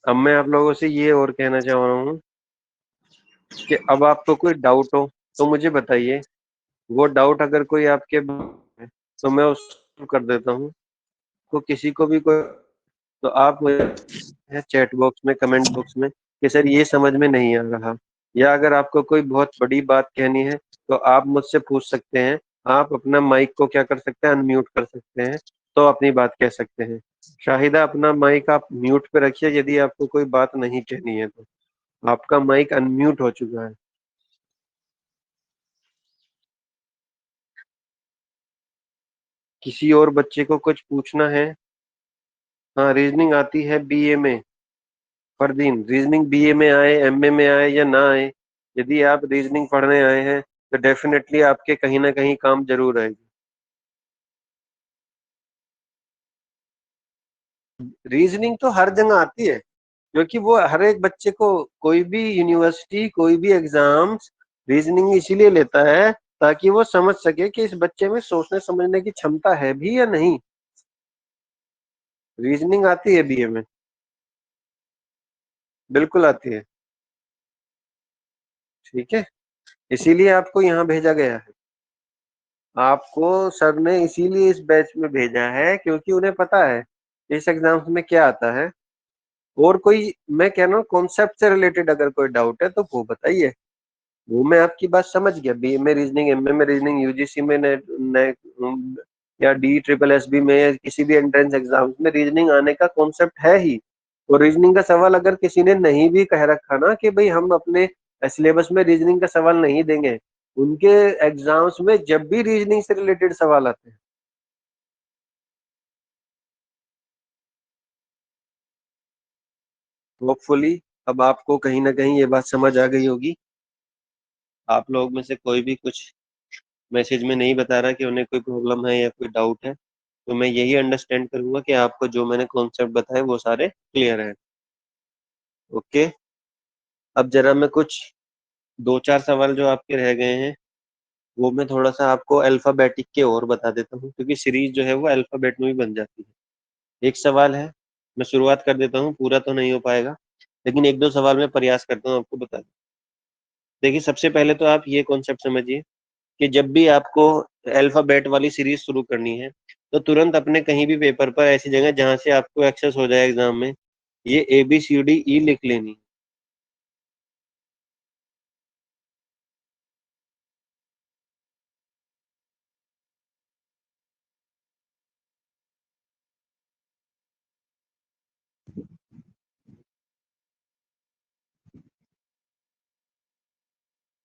अब मैं आप लोगों से ये और कहना चाह रहा हूँ कि अब आपको कोई डाउट हो तो मुझे बताइए। वो डाउट अगर कोई आपके है तो मैं उसको कर देता हूँ। तो किसी को भी कोई तो आप मुझे चैट बॉक्स में, कमेंट बॉक्स में कि सर ये समझ में नहीं आ रहा, या अगर आपको कोई बहुत बड़ी बात कहनी है तो आप मुझसे पूछ सकते हैं। आप अपना माइक को क्या कर सकते हैं, अनम्यूट कर सकते हैं, तो अपनी बात कह सकते हैं। शाहिदा, अपना माइक आप म्यूट पे रखिए यदि आपको कोई बात नहीं कहनी है तो। आपका माइक अनम्यूट हो चुका है। किसी और बच्चे को कुछ पूछना है? हाँ, रीजनिंग आती है बीए में। फरदीन, रीजनिंग बीए में आए, एमए में आए या ना आए, यदि आप रीजनिंग पढ़ने आए हैं तो डेफिनेटली आपके कहीं ना कहीं काम जरूर आएगी। रीजनिंग तो हर जगह आती है, क्योंकि वो हर एक बच्चे को, कोई भी यूनिवर्सिटी, कोई भी एग्जाम्स रीजनिंग इसीलिए लेता है ताकि वो समझ सके कि इस बच्चे में सोचने समझने की क्षमता है भी या नहीं। रीजनिंग आती है बीए में, बिल्कुल आती है। ठीक है, इसीलिए आपको यहाँ भेजा गया है। आपको सर ने इसीलिए इस बैच में भेजा है क्योंकि उन्हें पता है इस एग्जाम्स में क्या आता है। और कोई, मैं कह रहा हूँ कॉन्सेप्ट से रिलेटेड अगर कोई डाउट है तो वो बताइए। वो मैं आपकी बात समझ गया, बी में रीजनिंग, एमए में रीजनिंग, यूजीसी में नेट, नेट या डी ट्रिपल एस बी में, या किसी भी एंट्रेंस एग्जाम में रीजनिंग आने का कॉन्सेप्ट है ही। और रीजनिंग का सवाल अगर किसी ने नहीं भी कह रखा ना कि भाई हम अपने सिलेबस में रीजनिंग का सवाल नहीं देंगे, उनके एग्जाम्स में जब भी रीजनिंग से रिलेटेड सवाल आते हैं। होपफुली अब आपको कहीं ना कहीं ये बात समझ आ गई होगी। आप लोग में से कोई भी कुछ मैसेज में नहीं बता रहा कि उन्हें कोई प्रॉब्लम है या कोई डाउट है, तो मैं यही अंडरस्टैंड करूंगा कि आपको जो मैंने कॉन्सेप्ट बताए वो सारे क्लियर हैं। ओके। अब जरा मैं कुछ दो चार सवाल जो आपके रह गए हैं वो मैं थोड़ा सा आपको अल्फाबेटिक के और बता देता हूँ, क्योंकि सीरीज जो है वो अल्फाबेट में भी बन जाती है। एक सवाल है, मैं शुरुआत कर देता हूँ, पूरा तो नहीं हो पाएगा लेकिन एक दो सवाल मैं प्रयास करता हूँ आपको बता। देखिए, सबसे पहले तो आप ये कॉन्सेप्ट समझिए कि जब भी आपको अल्फाबेट वाली सीरीज शुरू करनी है तो तुरंत अपने कहीं भी पेपर पर ऐसी जगह जहां से आपको एक्सेस हो जाए एग्जाम में, ये ABCDE लिख लेनी।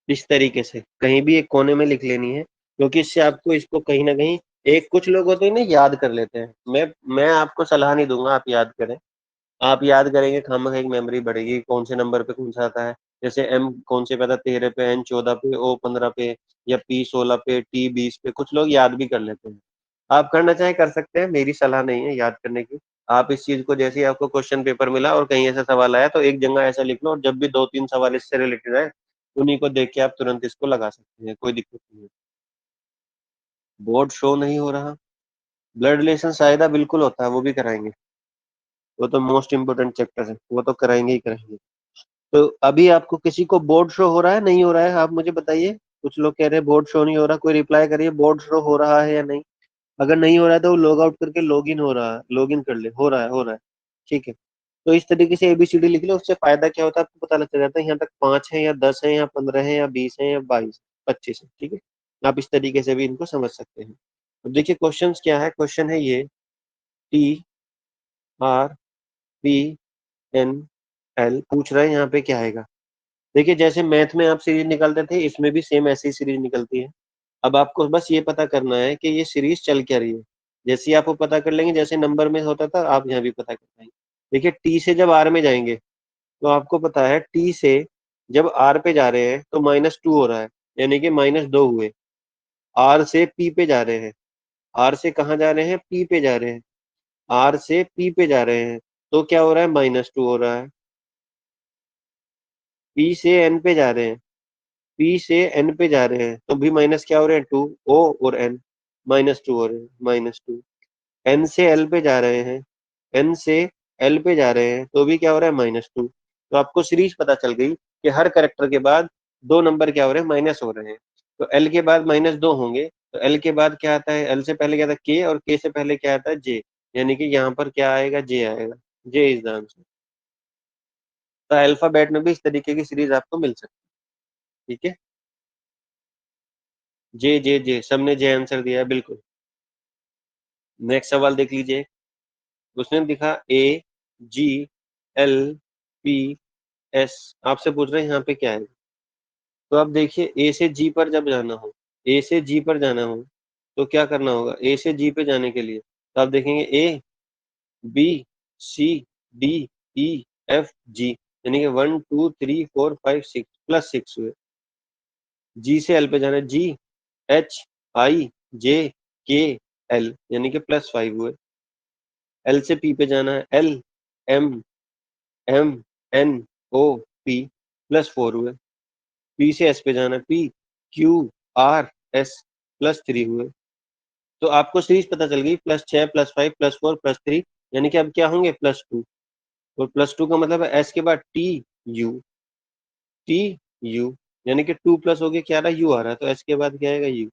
इस तरीके से कहीं भी एक कोने में लिख लेनी है, क्योंकि इससे आपको इसको कहीं ना कहीं, एक कुछ लोग होते हैं ना याद कर लेते हैं, मैं आपको सलाह नहीं दूंगा आप याद करें। आप याद करेंगे खामखा एक मेमोरी बढ़ेगी, कौन से नंबर पे कौन सा आता है। जैसे M कौन से पे आता है, 13 पे, N 14 पे, O 15 पे, या P 16 पे, T 20 पे, कुछ लोग याद भी कर लेते हैं। आप करना चाहें कर सकते हैं, मेरी सलाह नहीं है याद करने की। आप इस चीज को, जैसे ही आपको क्वेश्चन पेपर मिला और कहीं ऐसा सवाल आया तो एक जगह ऐसा लिख लो, और जब भी दो तीन सवाल इससे रिलेटेड आए उन्हीं को देख के आप तुरंत इसको लगा सकते हैं, कोई दिक्कत नहीं है। बोर्ड शो नहीं हो रहा? ब्लड रिलेशन शायद बिल्कुल होता है, वो भी कराएंगे। वो तो मोस्ट इंपोर्टेंट चैप्टर है, वो तो कराएंगे ही कराएंगे। तो अभी आपको किसी को बोर्ड शो हो रहा है, नहीं हो रहा है, आप मुझे बताइए। कुछ लोग कह रहे हैं बोर्ड शो नहीं हो रहा, कोई रिप्लाई करिए बोर्ड शो हो रहा है या नहीं। अगर नहीं हो रहा है तो लॉग आउट करके लॉग इन हो रहा है, लॉग इन कर ले, हो रहा है, हो रहा है। ठीक है। तो इस तरीके से ABCD लिख लो, उससे फायदा क्या होता है आपको पता लग जाता है यहाँ तक 5 है या 10 है या 15 है या 20 है या 22 25 है। ठीक है, आप इस तरीके से भी इनको समझ सकते हैं। अब देखिए क्वेश्चन क्या है, क्वेश्चन है ये, TRPNL पूछ रहा है, यहाँ पे क्या आएगा। देखिए, जैसे मैथ में आप सीरीज निकालते थे इसमें भी सेम ऐसी सीरीज निकलती है। अब आपको बस ये पता करना है कि ये सीरीज चल क्या रही है। जैसे ही आप वो पता कर लेंगे, जैसे नंबर में होता था, आप यहाँ भी पता कर पाएंगे। देखिए, टी से जब आर में जाएंगे तो आपको पता है टी से जब आर पे जा रहे हैं तो -2 हो रहा है, यानी कि -2 हुए। आर से पी पे जा रहे हैं, आर से कहाँ जा रहे हैं, पी पे जा रहे हैं, आर से पी पे जा रहे हैं, तो क्या हो रहा है, -2 हो रहा है। पी से एन पे जा रहे हैं, पी से एन पे जा रहे हैं तो भी माइनस क्या हो रहे हैं, 2। ओ और एन, -2 हो रहे हैं, -2। एन से एल पे जा रहे हैं, एन से एल पे जा रहे हैं तो भी क्या हो रहा है, -2। तो आपको सीरीज पता चल गई कि हर करेक्टर के बाद 2 नंबर क्या हो रहे हैं, माइनस हो रहे हैं। तो एल के बाद -2 होंगे, तो एल के बाद क्या आता है, एल से पहले क्या आता है के, और के से पहले क्या आता है जे, यानी कि यहाँ पर क्या आएगा, जे आएगा। जे इज द आंसर। तो अल्फाबेट में भी इस तरीके की सीरीज आपको मिल सकती है। ठीक है, जे जे जे, सबने जे आंसर दिया है, बिल्कुल। नेक्स्ट सवाल देख लीजिए। उसने लिखा ए जी एल पी एस, आपसे पूछ रहे हैं यहाँ पे क्या है। तो आप देखिए, ए से जी पर जब जाना हो, ए से जी पर जाना हो तो क्या करना होगा, ए से जी पे जाने के लिए तो आप देखेंगे A B C D E F G, यानी कि 1 2 3 4 5 6, +6 हुए। जी से एल पे जाना है, जी एच आई जे के एल, यानी कि +5 हुए। एल से पी पे जाना है, L M M N O P, +4 हुए। पी से एस पे जाना है, पी क्यू आर एस, +3 हुए। तो आपको सीरीज पता चल गई, +6 +5 +4 +3, यानी कि अब क्या होंगे, +2। और +2 का मतलब है एस के बाद यू टी यू, यानी कि 2 प्लस हो गया, क्या आ रहा है, यू आ रहा है, तो एस के बाद क्या आएगा, U.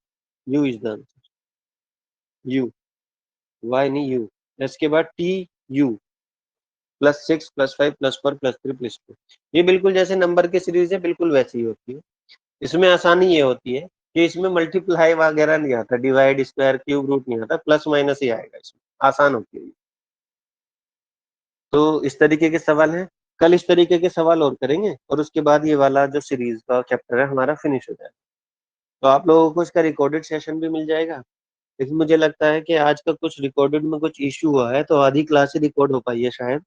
U is the answer. U, Y नहीं, यू। एस के बाद यू, +6 +5 +4 +3 +2। ये बिल्कुल जैसे नंबर की सीरीज है, बिल्कुल वैसी ही होती है। इसमें आसानी ये होती है कि इसमें मल्टीप्लाई वगैरह नहीं आता, डिवाइड स्क्वायर क्यूब रूट नहीं आता, प्लस माइनस ही आएगा, इसमें आसान होती है। तो इस तरीके के सवाल हैं। कल इस तरीके के सवाल और करेंगे, और उसके बाद ये वाला जो सीरीज का चैप्टर है हमारा फिनिश हो जाएगा। तो आप लोगों को इसका रिकॉर्डेड सेशन भी मिल जाएगा। लेकिन मुझे लगता है कि आज का कुछ रिकॉर्डेड में कुछ इश्यू हुआ है, तो आधी क्लास ही रिकॉर्ड हो पाई है शायद।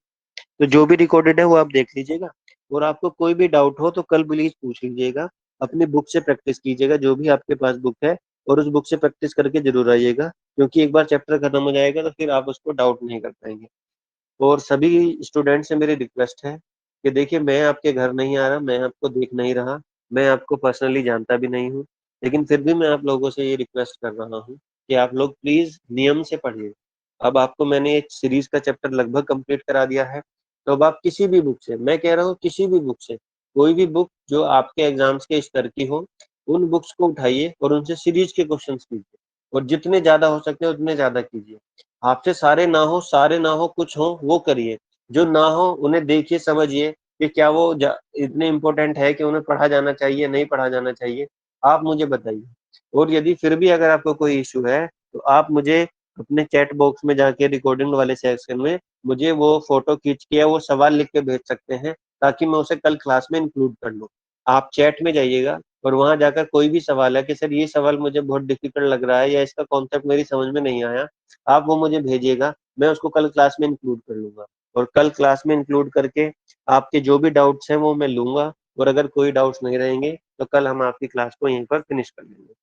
तो जो भी रिकॉर्डेड है वो आप देख लीजिएगा, और आपको कोई भी डाउट हो तो कल प्लीज पूछ लीजिएगा। अपनी बुक से प्रैक्टिस कीजिएगा, जो भी आपके पास बुक है, और उस बुक से प्रैक्टिस करके जरूर आइएगा, क्योंकि एक बार चैप्टर खत्म हो जाएगा तो फिर आप उसको डाउट नहीं कर पाएंगे। और सभी स्टूडेंट से मेरी रिक्वेस्ट है कि देखिए, मैं आपके घर नहीं आ रहा, मैं आपको देख नहीं रहा, मैं आपको पर्सनली जानता भी नहीं हूँ, लेकिन फिर भी मैं आप लोगों से ये रिक्वेस्ट कर रहा हूँ कि आप लोग प्लीज नियम से पढ़िए। अब आपको मैंने एक सीरीज का चैप्टर लगभग कंप्लीट करा दिया है, तो अब आप किसी भी बुक से, मैं कह रहा हूँ किसी भी बुक से, कोई भी बुक जो आपके एग्जाम्स के स्तर की हो, उन बुक्स को उठाइए और उनसे सीरीज के क्वेश्चंस कीजिए, और जितने ज्यादा हो सकते हैं उतने ज्यादा कीजिए। आपसे सारे ना हो, सारे ना हो, कुछ हो वो करिए। जो ना हो उन्हें देखिए, समझिए कि क्या वो इतने इम्पोर्टेंट है कि उन्हें पढ़ा जाना चाहिए, नहीं पढ़ा जाना चाहिए, आप मुझे बताइए। और यदि फिर भी अगर आपको कोई इशू है, तो आप मुझे अपने चैट बॉक्स में जाके रिकॉर्डिंग वाले सेक्शन में मुझे वो फोटो खींच के या वो सवाल लिख के भेज सकते हैं, ताकि मैं उसे कल क्लास में इंक्लूड कर लूँ। आप चैट में जाइएगा, और वहां जाकर कोई भी सवाल है कि सर ये सवाल मुझे बहुत डिफिकल्ट लग रहा है, या इसका कॉन्सेप्ट मेरी समझ में नहीं आया, आप वो मुझे भेजिएगा, मैं उसको कल क्लास में इंक्लूड कर लूंगा। और कल क्लास में इंक्लूड करके आपके जो भी डाउट्स हैं वो मैं लूंगा, और अगर कोई डाउट्स नहीं रहेंगे तो कल हम आपकी क्लास को यहीं पर फिनिश कर लेंगे।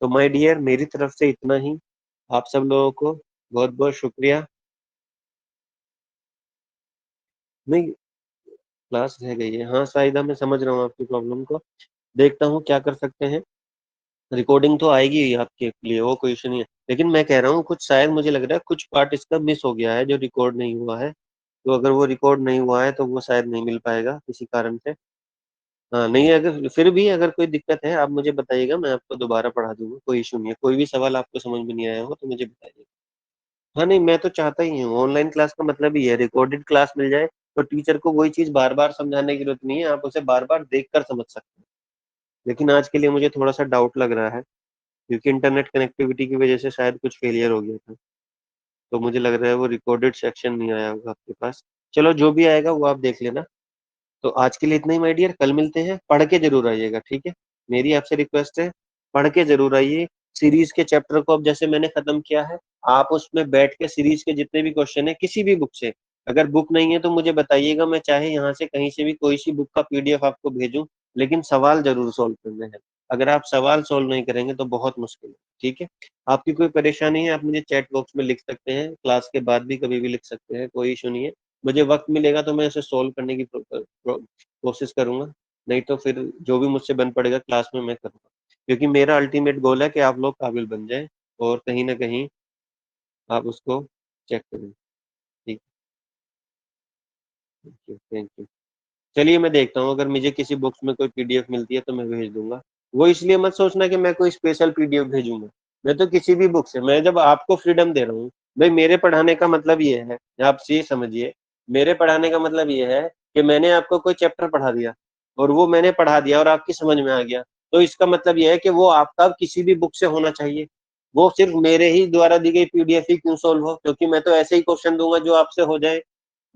तो माय डियर, मेरी तरफ से इतना ही। आप सब लोगों को बहुत बहुत शुक्रिया। नहीं, क्लास रह गई है, हाँ शाहिदा, मैं समझ रहा हूँ आपकी प्रॉब्लम को। देखता हूँ क्या कर सकते हैं। रिकॉर्डिंग तो आएगी ही आपके लिए, वो कोई इशू नहीं है, लेकिन मैं कह रहा हूँ कुछ, शायद मुझे लग रहा है कुछ पार्ट इसका मिस हो गया है जो रिकॉर्ड नहीं हुआ है। तो अगर वो रिकॉर्ड नहीं हुआ है तो वो शायद नहीं मिल पाएगा किसी कारण से। हाँ, नहीं, अगर फिर भी अगर कोई दिक्कत है आप मुझे बताइएगा, मैं आपको दोबारा पढ़ा दूंगा, कोई इशू नहीं है। कोई भी सवाल आपको समझ में नहीं आया हो तो मुझे बताइएगा। हाँ नहीं, मैं तो चाहता ही हूँ ऑनलाइन क्लास का मतलब ही है रिकॉर्डेड क्लास मिल जाए, तो टीचर को वही चीज बार बार समझाने की जरूरत नहीं है, आप उसे बार बार देख कर समझ सकते हैं। लेकिन आज के लिए मुझे थोड़ा सा डाउट लग रहा है, क्योंकि इंटरनेट कनेक्टिविटी की वजह से शायद कुछ फेलियर हो गया था। तो मुझे लग रहा है वो रिकॉर्डेड सेक्शन नहीं आया होगा आपके पास। चलो, जो भी आएगा वो आप देख लेना। तो आज के लिए इतना ही माय डियर, कल मिलते हैं, पढ़ के जरूर आइएगा, ठीक है। मेरी आपसे रिक्वेस्ट है, पढ़ के जरूर आइए। सीरीज के चैप्टर को अब जैसे मैंने खत्म किया है, आप उसमें बैठ के सीरीज के जितने भी क्वेश्चन है किसी भी बुक से, अगर बुक नहीं है तो मुझे बताइएगा, मैं चाहे यहाँ से कहीं से भी कोई सी बुक का पीडीएफ आपको भेजूं, लेकिन सवाल जरूर सोल्व करने हैं। अगर आप सवाल सोल्व नहीं करेंगे तो बहुत मुश्किल है, ठीक है। आपकी कोई परेशानी है आप मुझे चैट बॉक्स में लिख सकते हैं, क्लास के बाद भी कभी भी लिख सकते हैं, कोई इशू नहीं है। मुझे वक्त मिलेगा तो मैं उसे सोल्व करने की कोशिश करूंगा, नहीं तो फिर जो भी मुझसे बन पड़ेगा क्लास में मैं करूंगा, क्योंकि मेरा अल्टीमेट गोल है कि आप लोग काबिल बन जाएं, और कहीं ना कहीं आप उसको चेक करें। ठीक। Thank you. चलिए मैं देखता हूँ, अगर मुझे किसी बुक्स में कोई पीडीएफ मिलती है तो मैं भेज दूंगा। वो इसलिए मत सोचना कि मैं कोई स्पेशल पीडीएफ भेजूंगा। मैं तो किसी भी बुक से, मैं जब आपको फ्रीडम दे रहा हूँ, भाई मेरे पढ़ाने का मतलब ये है, आप ये समझिए, मेरे पढ़ाने का मतलब ये है कि मैंने आपको कोई चैप्टर पढ़ा दिया और वो मैंने पढ़ा दिया और आपकी समझ में आ गया, तो इसका मतलब ये है कि वो आपका किसी भी बुक से होना चाहिए। वो सिर्फ मेरे ही द्वारा दी गई पीडीएफ ही क्यों सोल्व हो, क्योंकि मैं तो ऐसे ही क्वेश्चन दूंगा जो आपसे हो जाए।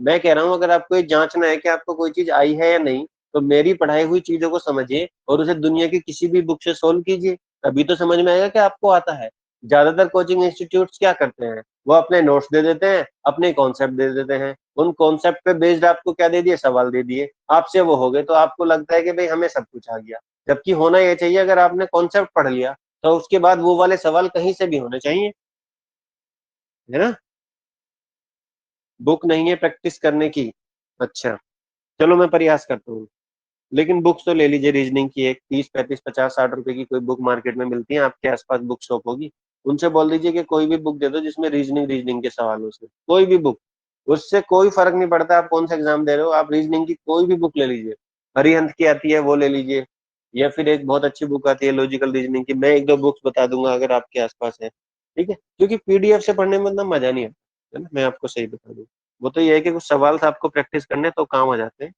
मैं कह रहा हूँ अगर आपको ये जांचना है कि आपको कोई चीज आई है या नहीं, तो मेरी पढ़ाई हुई चीजों को समझिए और उसे दुनिया की किसी भी बुक से सोल्व कीजिए, तभी तो समझ में आएगा कि आपको आता है। ज्यादातर कोचिंग इंस्टीट्यूट्स क्या करते हैं, वो अपने नोट्स दे देते हैं, अपने कॉन्सेप्ट दे देते हैं, उन कॉन्सेप्ट पे बेस्ड आपको क्या दे दिए, सवाल दे दिए, आपसे वो हो गए, तो आपको लगता है कि भाई हमें सब कुछ आ गया। जबकि होना ये चाहिए, अगर आपने कॉन्सेप्ट पढ़ लिया तो उसके बाद वो वाले सवाल कहीं से भी होने चाहिए, है ना। बुक नहीं है प्रैक्टिस करने की। अच्छा, चलो मैं प्रयास करता हूँ। लेकिन बुक्स तो ले लीजिए, रीजनिंग की एक 30, 35, 50, 60 रुपए की कोई बुक मार्केट में मिलती है, आपके आसपास बुक शॉप होगी, उनसे बोल दीजिए कि कोई भी बुक दे दो जिसमें रीजनिंग रीजनिंग के सवालों से, कोई भी बुक। उससे कोई फर्क नहीं पड़ता आप कौन सा एग्जाम दे रहे हो, आप रीजनिंग की कोई भी बुक ले लीजिए। हरिहंत की आती है वो ले लीजिए, या फिर एक बहुत अच्छी बुक आती है लॉजिकल रीजनिंग की, मैं एक दो बुक्स बता दूंगा अगर आपके आसपास है। ठीक है, क्योंकि पीडीएफ से पढ़ने में इतना मजा नहीं आता, है ना, मैं आपको सही बता दूं। वो तो ये है कि कुछ सवाल था आपको प्रैक्टिस करने तो काम आ जाते हैं।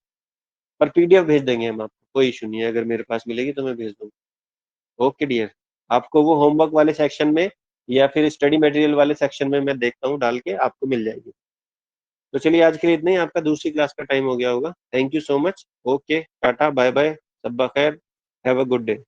पर पीडीएफ भेज देंगे हम आपको, कोई इशू नहीं है, अगर मेरे पास मिलेगी तो मैं भेज दूंगा। ओके डियर, आपको वो होमवर्क वाले सेक्शन में या फिर स्टडी मटेरियल वाले सेक्शन में मैं देखता हूँ, डाल के आपको मिल जाएगी। तो चलिए आज के लिए इतना ही, आपका दूसरी क्लास का टाइम हो गया होगा। Thank you so much. Okay, टाटा बाय बाय, सब खैर, हैव अ गुड डे।